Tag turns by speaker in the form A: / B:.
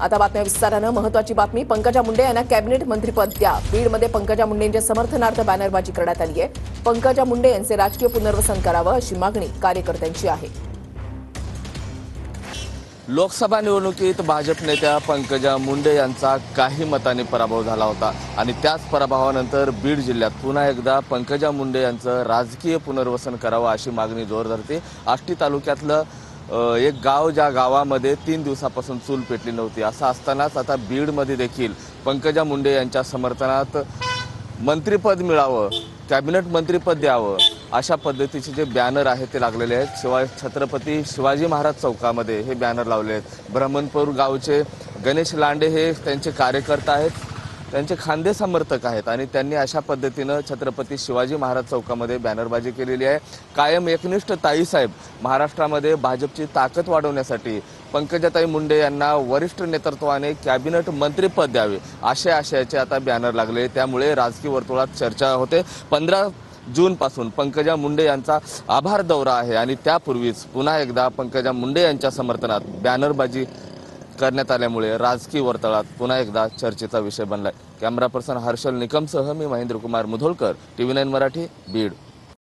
A: आता बातम्या विस्तारानं महत्त्वाची बातमी पंकजा मुंडे यांना कॅबिनेट मंत्रीपद द्या। बीडमध्ये पंकजा मुंडेंच्या समर्थनार्थ बॅनरबाजी करण्यात आली आहे। पंकजा मुंडे यांचे राजकीय पुनर्वसन करावं अशी मागणी कार्यकर्त्यांची आहे।
B: लोकसभा निवडणुकीत भाजप नेत्या पंकजा मुंडे यांचा काही मतांनी पराभव झाला होता आणि त्याच पराभवानंतर बीड जिल्ह्यात पुन्हा एकदा पंकजा मुंडे यांचं राजकीय पुनर्वसन करावं अशी मागणी जोर धरते। आष्टी तालुक्यातलं एक गाव ज्या गावामध्ये 3 दिवसापासून चूल पेटली नव्हती, असं असतानाच आता बीडमध्ये देखील पंकजा मुंडे यांच्या समर्थनात मंत्रिपद मिळावं, कॅबिनेट मंत्रिपद द्यावं अशा पद्धतीचे जे बॅनर आहेत ते लागलेले आहेत। छत्रपती शिवाजी महाराज चौकामध्ये हे बॅनर लावले आहेत। ब्राह्मणपूर गावचे गणेश लांडे हे त्यांचे कार्यकर्ते आहेत, त्यांचे खांदे समर्थक आहेत आणि त्यांनी अशा पद्धतीनं छत्रपती शिवाजी महाराज चौकामध्ये बॅनरबाजी केलेली आहे। कायम एकनिष्ठ ताईसाहेब महाराष्ट्रामध्ये भाजपची ताकद वाढवण्यासाठी पंकजाताई मुंडे यांना वरिष्ठ नेतृत्वाने कॅबिनेट मंत्रिपद द्यावे अशा आशयाचे आता बॅनर लागले। त्यामुळे राजकीय वर्तुळात चर्चा होते। 15 जूनपासून पंकजा मुंडे यांचा आभार दौरा आहे आणि त्यापूर्वीच पुन्हा एकदा पंकजा मुंडे यांच्या समर्थनात बॅनरबाजी करण्यात आल्यामुळे राजकीय वर्तुळात पुन्हा एकदा चर्चेचा विषय बनलाय। कॅमेरा पर्सन हर्षल निकमसह मी महेंद्र कुमार मुधोळकर, TV9 मराठी, बीड।